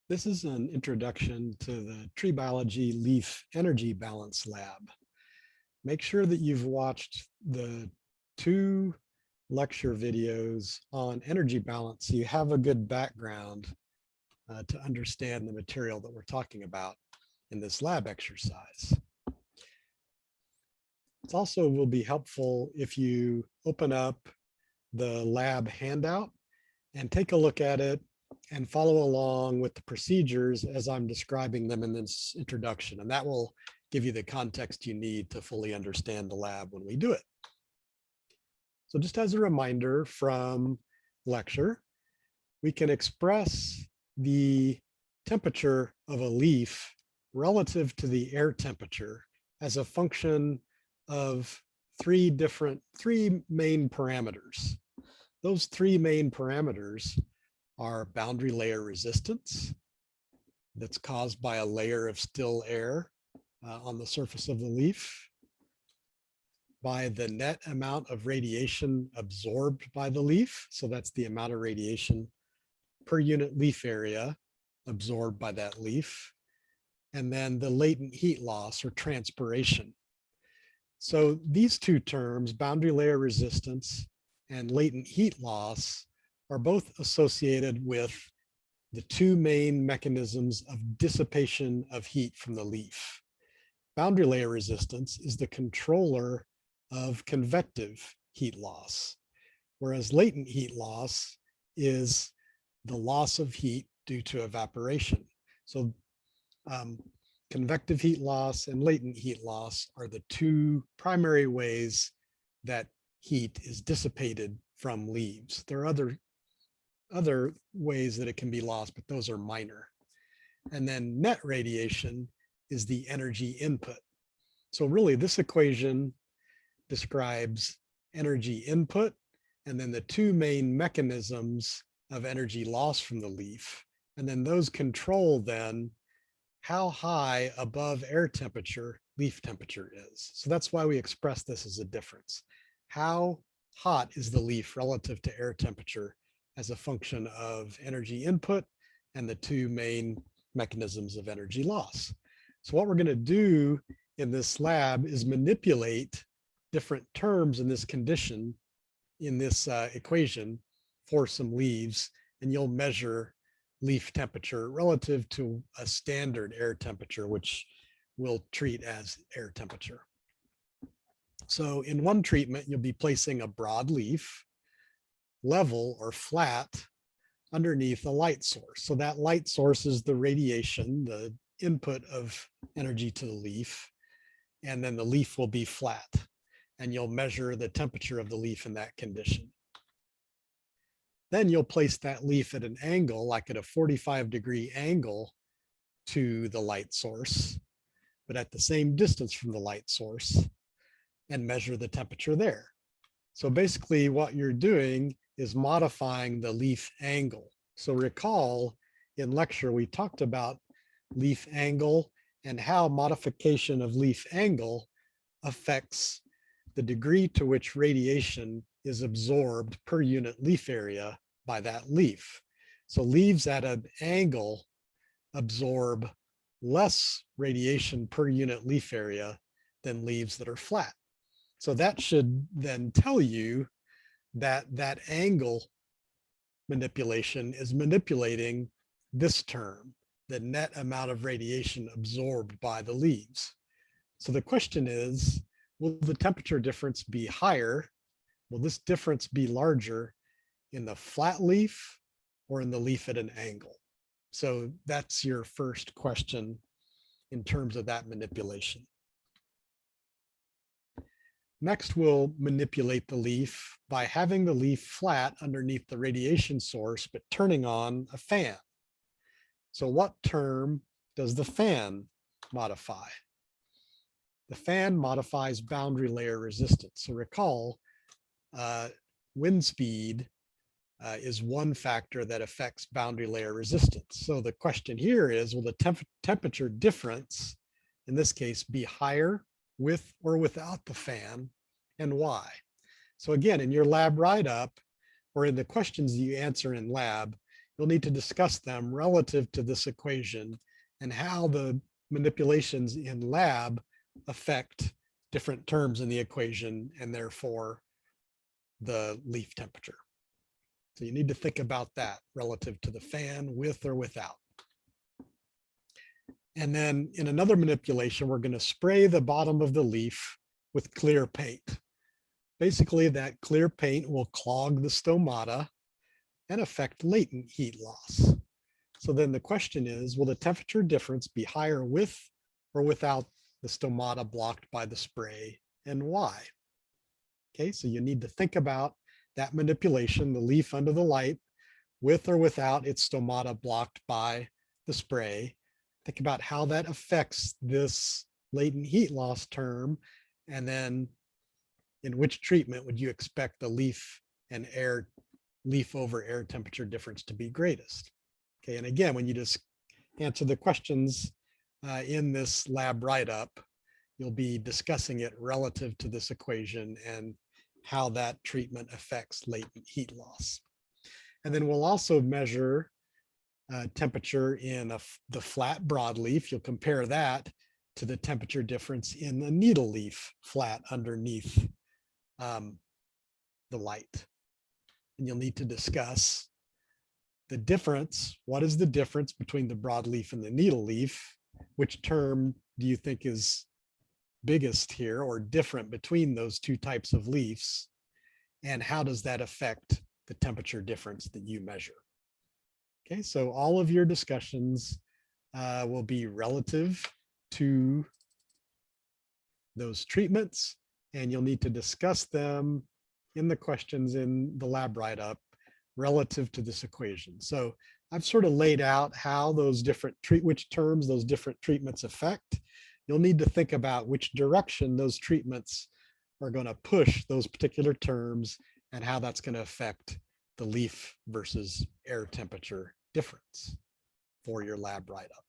This is an introduction to the Tree Biology Leaf Energy Balance Lab. Make sure that you've watched the 2 lecture videos on energy balance so you have a good background to understand the material that we're talking about in this lab exercise. It also will be helpful if you open up the lab handout and take a look at it and follow along with the procedures as I'm describing them in this introduction. And that will give you the context you need to fully understand the lab when we do it. So just as a reminder from lecture, we can express the temperature of a leaf relative to the air temperature as a function of three main parameters. Those 3 main parameters are boundary layer resistance that's caused by a layer of still air on the surface of the leaf, by the net amount of radiation absorbed by the leaf. So that's the amount of radiation per unit leaf area absorbed by that leaf. And then the latent heat loss or transpiration. So these 2 terms, boundary layer resistance and latent heat loss, are both associated with the 2 main mechanisms of dissipation of heat from the leaf. Boundary layer resistance is the controller of convective heat loss, whereas latent heat loss is the loss of heat due to evaporation. So convective heat loss and latent heat loss are the 2 primary ways that heat is dissipated from leaves. There are other ways that it can be lost, but those are minor. And then net radiation is the energy input. So really this equation describes energy input and then the 2 main mechanisms of energy loss from the leaf. And then those control then how high above air temperature leaf temperature is. So that's why we express this as a difference. How hot is the leaf relative to air temperature as a function of energy input and the 2 main mechanisms of energy loss. So what we're going to do in this lab is manipulate different terms in this condition, in this equation for some leaves, and you'll measure leaf temperature relative to a standard air temperature, which we'll treat as air temperature. So in one treatment, you'll be placing a broad leaf level or flat underneath a light source. So that light source is the radiation, the input of energy to the leaf, and then the leaf will be flat, and you'll measure the temperature of the leaf in that condition. Then you'll place that leaf at an angle, like at a 45-degree angle to the light source, but at the same distance from the light source, and measure the temperature there. So basically what you're doing is modifying the leaf angle. So recall in lecture, we talked about leaf angle and how modification of leaf angle affects the degree to which radiation is absorbed per unit leaf area by that leaf. So leaves at an angle absorb less radiation per unit leaf area than leaves that are flat. So that should then tell you that that angle manipulation is manipulating this term, the net amount of radiation absorbed by the leaves. So the question is, will the temperature difference be higher? Will this difference be larger in the flat leaf or in the leaf at an angle? So that's your first question in terms of that manipulation. Next, we'll manipulate the leaf by having the leaf flat underneath the radiation source, but turning on a fan. So what term does the fan modify? The fan modifies boundary layer resistance. So recall, wind speed is one factor that affects boundary layer resistance. So the question here is, will the temperature difference, in this case, be higher with or without the fan, and why? So again, in your lab write-up or in the questions that you answer in lab, you'll need to discuss them relative to this equation and how the manipulations in lab affect different terms in the equation and therefore the leaf temperature. So you need to think about that relative to the fan with or without. And then in another manipulation, we're going to spray the bottom of the leaf with clear paint. Basically, that clear paint will clog the stomata and affect latent heat loss. So then the question is, will the temperature difference be higher with or without the stomata blocked by the spray, and why? Okay, so you need to think about that manipulation, the leaf under the light, with or without its stomata blocked by the spray. Think about how that affects this latent heat loss term, and then in which treatment would you expect the leaf and air, leaf over air temperature difference to be greatest? Okay, and again, when you just answer the questions in this lab write-up, you'll be discussing it relative to this equation and how that treatment affects latent heat loss. And then we'll also measure temperature in the flat broadleaf. You'll compare that to the temperature difference in the needle leaf flat underneath the light. And you'll need to discuss the difference. What is the difference between the broadleaf and the needle leaf? Which term do you think is biggest here or different between those two types of leaves? And how does that affect the temperature difference that you measure? Okay, so all of your discussions will be relative to those treatments, and you'll need to discuss them in the questions in the lab write-up relative to this equation. So I've sort of laid out how those different which terms those different treatments affect. You'll need to think about which direction those treatments are going to push those particular terms and how that's going to affect the leaf versus air temperature difference for your lab write-up.